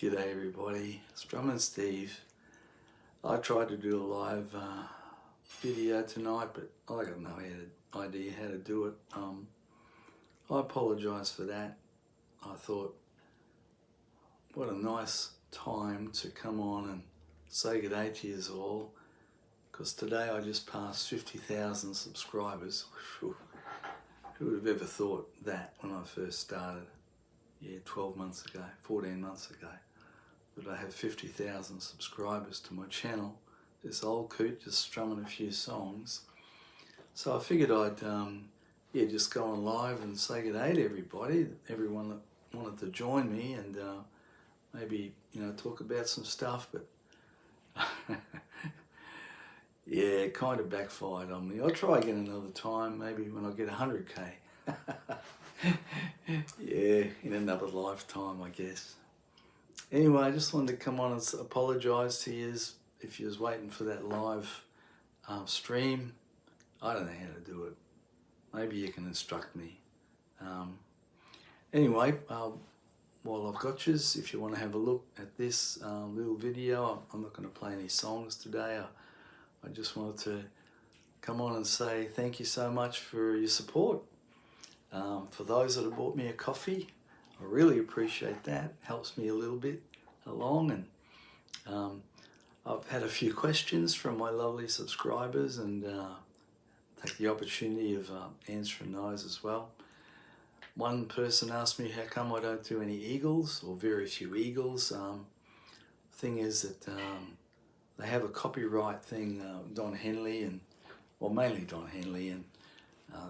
G'day everybody, it's Drum and Steve. I tried to do a live video tonight, but I got no idea how to do it. I apologise for that. I thought, what a nice time to come on and say good day to you all, because today I just passed 50,000 subscribers. Who would have ever thought that when I first started? Yeah, 12 months ago, 14 months ago, that I have 50,000 subscribers to my channel. This old coot just strumming a few songs. So I figured I'd just go on live and say good day to everybody, everyone that wanted to join me, and maybe, talk about some stuff, but yeah, it kind of backfired on me. I'll try again another time, maybe when I get 100k. Yeah, in another lifetime, I guess. Anyway, I just wanted to come on and apologise to you if you was waiting for that live stream. I don't know how to do it. Maybe you can instruct me. Anyway, while I've got you, if you want to have a look at this little video, I'm not going to play any songs today. I just wanted to come on and say thank you so much for your support. For those that have bought me a coffee, I really appreciate that. Helps me a little bit along, and I've had a few questions from my lovely subscribers, and take the opportunity of answering those as well. One person asked me how come I don't do any eagles, or very few eagles. Thing is that they have a copyright thing, Don Henley, and well, mainly Don Henley, and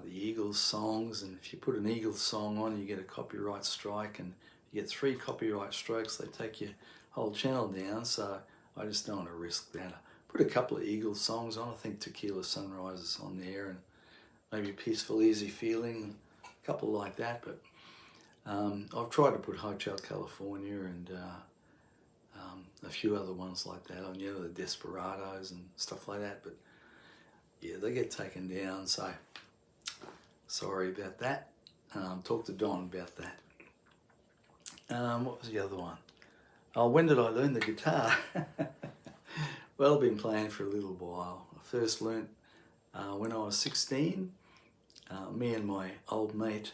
the Eagles songs, and if you put an Eagles song on, you get a copyright strike, and you get 3 copyright strikes, they take your whole channel down. So I just don't want to risk that. I put a couple of Eagles songs on. I think Tequila Sunrise is on there, and maybe Peaceful Easy Feeling, a couple like that. But I've tried to put Hotel California and a few other ones like that on, the Desperados and stuff like that, but yeah, they get taken down, so sorry about that. Talk to Don about that. What was the other one? Oh, when did I learn the guitar? Well, I've been playing for a little while. I first learnt when I was 16. Me and my old mate,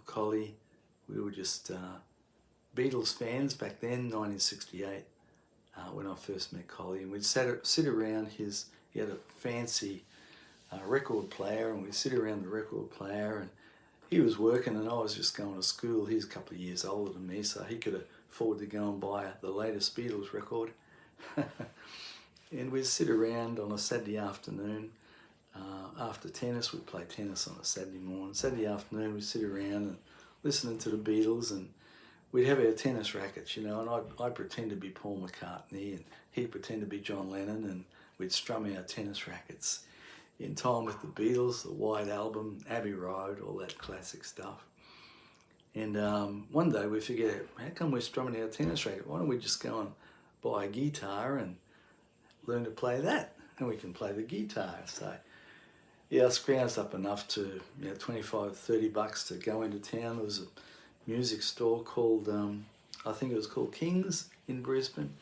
Collie, we were just Beatles fans back then, 1968, when I first met Collie. And we'd sit around he had a fancy record player, and we'd sit around the record player, and he was working and I was just going to school. He's a couple of years older than me, so he could afford to go and buy the latest Beatles record. And we'd sit around on a Saturday afternoon. After tennis, we'd play tennis on a Saturday morning. Saturday afternoon, we'd sit around and listening to the Beatles, and we'd have our tennis rackets, and I'd pretend to be Paul McCartney, and he'd pretend to be John Lennon, and we'd strum our tennis rackets in time with the Beatles, the White Album, Abbey Road, all that classic stuff. And one day we figured, how come we're strumming our tennis racket? Why don't we just go and buy a guitar and learn to play that? And we can play the guitar. So yeah, I scrounged up enough to, $25, $30 to go into town. There was a music store called, I think it was called King's in Brisbane.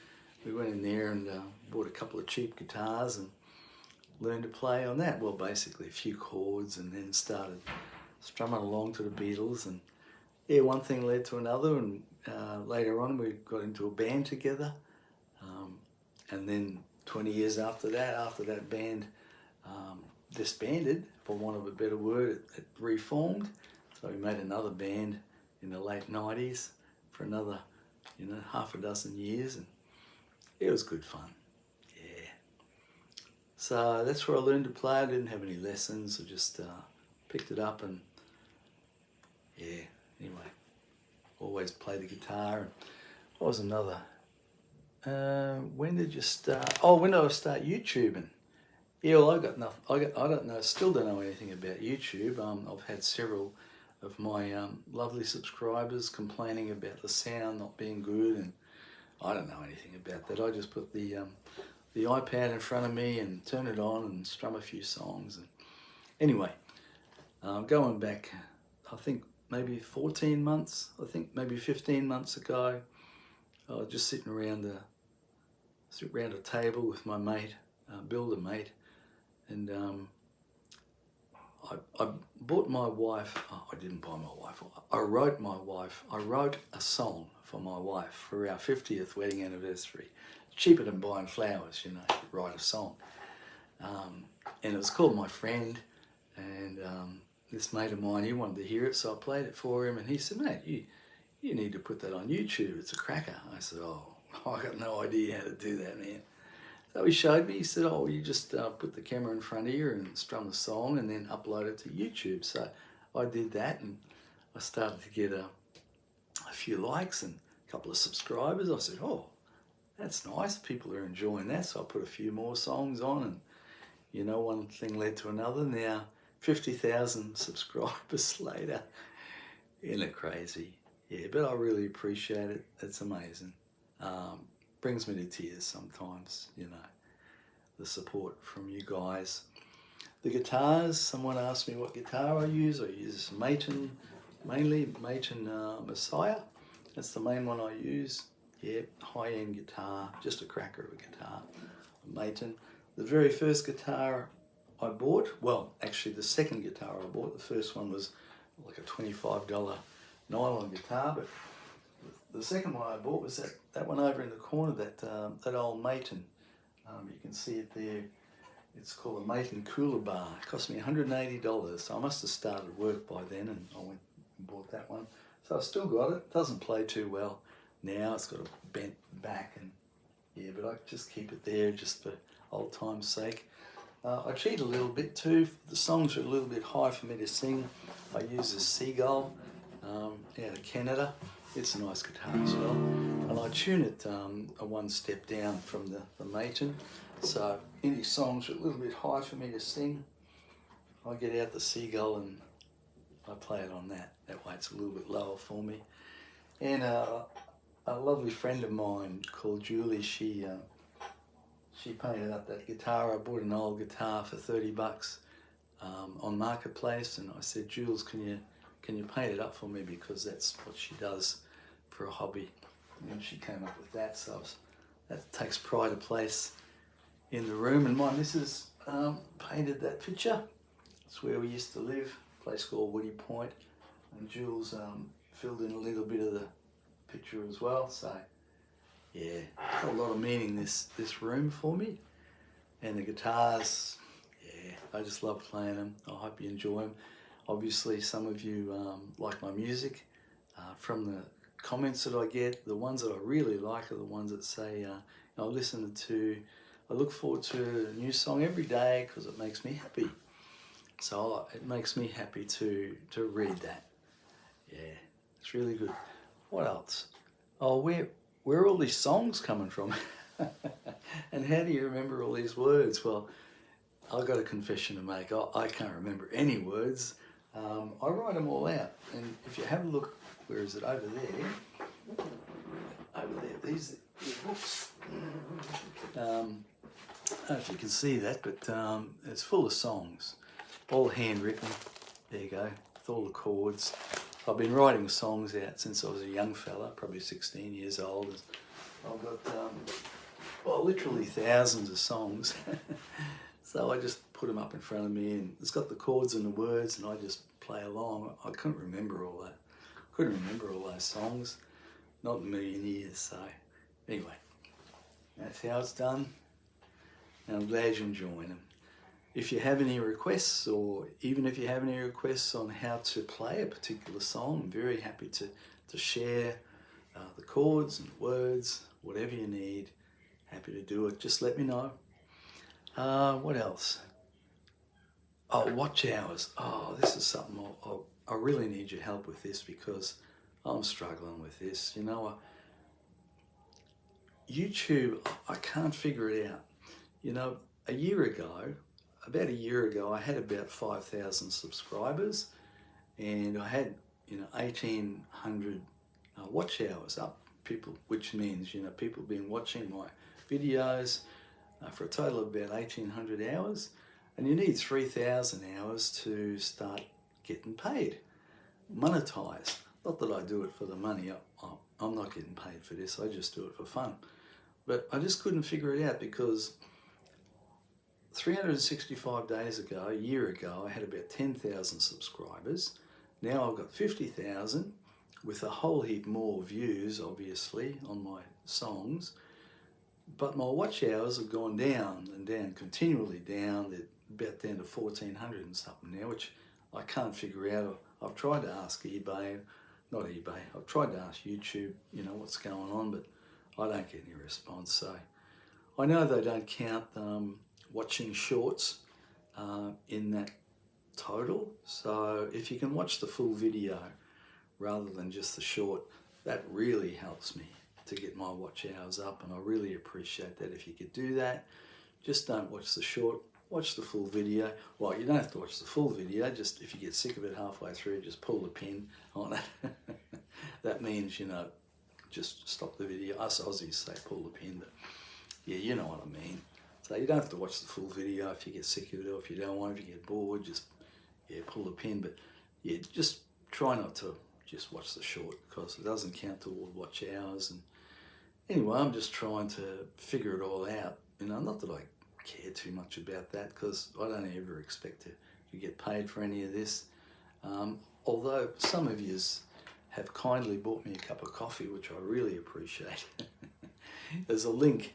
We went in there and bought a couple of cheap guitars and learned to play on that. Well, basically a few chords, and then started strumming along to the Beatles. And yeah, one thing led to another, and later on we got into a band together. And then 20 years after that band disbanded, for want of a better word, it reformed. So we made another band in the late 90s for another, half a dozen years, and it was good fun. Yeah. So that's where I learned to play. I didn't have any lessons. I just picked it up, and yeah, anyway, always play the guitar. And what was another? When did you start? Oh, when did I start YouTubing? Yeah, well, I got nothing. I don't know. Still don't know anything about YouTube. I've had several of my lovely subscribers complaining about the sound not being good, and I don't know anything about that. I just put the iPad in front of me and turn it on and strum a few songs. And anyway, going back, I think maybe 14 months, maybe 15 months ago, I was just sitting around a table with my mate, builder mate, and I bought my wife, I didn't buy my wife, I wrote a song for my wife for our 50th wedding anniversary. Cheaper than buying flowers, you know, write a song. And it was called My Friend, and this mate of mine, he wanted to hear it, so I played it for him, and he said, mate, you need to put that on YouTube, it's a cracker. I said, oh, I got no idea how to do that, man. So he showed me, he said, oh, you just put the camera in front of you and strum the song and then upload it to YouTube. So I did that, and I started to get a few likes and a couple of subscribers. I said, oh, that's nice, people are enjoying that. So I put a few more songs on, and you know, one thing led to another. Now 50,000 subscribers later. Isn't it crazy? Yeah, but I really appreciate it. It's amazing. Brings me to tears sometimes, you know, the support from you guys. The guitars, someone asked me what guitar I use. I use mainly Maton Messiah. That's the main one I use. Yeah, high-end guitar, just a cracker of a guitar. Maton. The very first guitar I bought, well, actually the second guitar I bought, the first one was like a $25 nylon guitar, but the second one I bought was that one over in the corner, that old Maton. You can see it there. It's called a Maton Cooler Bar. It cost me $180, so I must have started work by then, and I went and bought that one. So I've still got it. Doesn't play too well now. It's got a bent back, and yeah, but I just keep it there just for old time's sake. I cheat a little bit too. The songs are a little bit high for me to sing. I use a Seagull out of Canada. It's a nice guitar as well. And I tune it a one step down from the Maton. So any songs are a little bit high for me to sing, I get out the Seagull and I play it on that. That way it's a little bit lower for me. And a lovely friend of mine called Julie, she painted up that guitar. I bought an old guitar for $30 on Marketplace, and I said, Jules, can you paint it up for me, because that's what she does for a hobby. And she came up with that, so that takes pride of place in the room. And my missus painted that picture. It's where we used to live, a place called Woody Point, and Jules filled in a little bit of the picture as well. So yeah, got a lot of meaning, this room for me. And the guitars, yeah, I just love playing them. I hope you enjoy them. Obviously some of you like my music. From the comments that I get, the ones that I really like are the ones that say, I look forward to a new song every day because it makes me happy. So it makes me happy to read that. Yeah, it's really good. What else? Oh, where are all these songs coming from? And how do you remember all these words? Well, I've got a confession to make. I can't remember any words. I write them all out. And if you have a look, where is it? Over there. Over there. These are books. I don't know if you can see that, but it's full of songs. All handwritten. There you go. With all the chords. I've been writing songs out since I was a young fella, probably 16 years old. I've got, well, literally thousands of songs. So I just put them up in front of me, and it's got the chords and the words, and I just play along. I couldn't remember all that. Couldn't remember all those songs. Not in a million years, so anyway. That's how it's done. And I'm glad you're enjoying them. If you have any requests, or even if you have any requests on how to play a particular song, I'm very happy to share the chords and words, whatever you need. Happy to do it. Just let me know. What else? Oh, watch hours. Oh, this is something I really need your help with this, because I'm struggling with this. You know, YouTube, I can't figure it out. You know, about a year ago, I had about 5,000 subscribers, and I had, 1,800 watch hours up, which means, people been watching my videos for a total of about 1,800 hours, and you need 3,000 hours to start getting paid, monetized. Not that I do it for the money. I'm not getting paid for this. I just do it for fun. But I just couldn't figure it out because 365 days ago, a year ago, I had about 10,000 subscribers. Now I've got 50,000 with a whole heap more views, obviously, on my songs. But my watch hours have gone down and down, continually down. They're about down to 1,400 and something now, which I can't figure out. I've tried to ask eBay, not eBay, I've tried to ask YouTube, you know, what's going on, but I don't get any response. So I know they don't count watching shorts in that total. So if you can watch the full video rather than just the short, that really helps me to get my watch hours up, and I really appreciate that. If you could do that, just don't watch the short, watch the full video. Well, you don't have to watch the full video, just if you get sick of it halfway through, just pull the pin on it. That means, you know, just stop the video. Us Aussies say pull the pin, but yeah, you know what I mean. So you don't have to watch the full video if you get sick of it, or if you don't want, if you get bored, just, yeah, pull the pin. But yeah, just try not to just watch the short, because it doesn't count toward watch hours. And anyway, I'm just trying to figure it all out. You know, not that I care too much about that, because I don't ever expect to get paid for any of this. Although some of yous have kindly bought me a cup of coffee, which I really appreciate. There's a link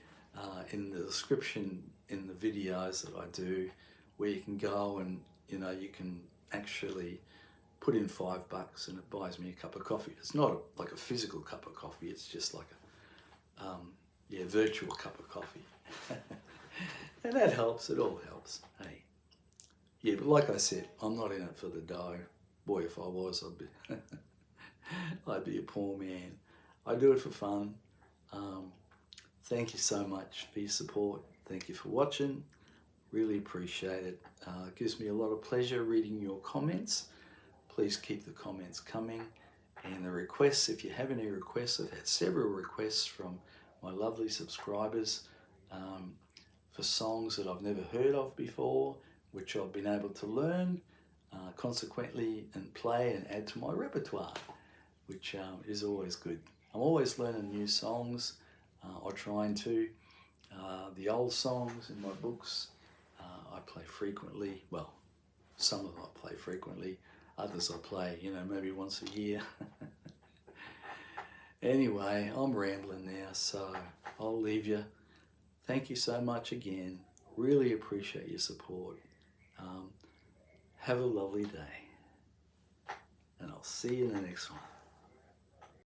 in the description in the videos that I do where you can go and, you know, you can actually put in $5 and it buys me a cup of coffee. It's not like a physical cup of coffee, it's just like a virtual cup of coffee. And that helps, it all helps. Hey, yeah, but like I said, I'm not in it for the dough. Boy, if I was, I'd be a poor man. I do it for fun. Thank you so much for your support. Thank you for watching. Really appreciate it. It gives me a lot of pleasure reading your comments. Please keep the comments coming. And the requests, if you have any requests, I've had several requests from my lovely subscribers for songs that I've never heard of before, which I've been able to learn, consequently, and play and add to my repertoire, which is always good. I'm always learning new songs. I try and to. The old songs in my books, I play frequently. Well, some of them I play frequently. Others I play, you know, maybe once a year. Anyway, I'm rambling now, so I'll leave you. Thank you so much again. Really appreciate your support. Have a lovely day. And I'll see you in the next one.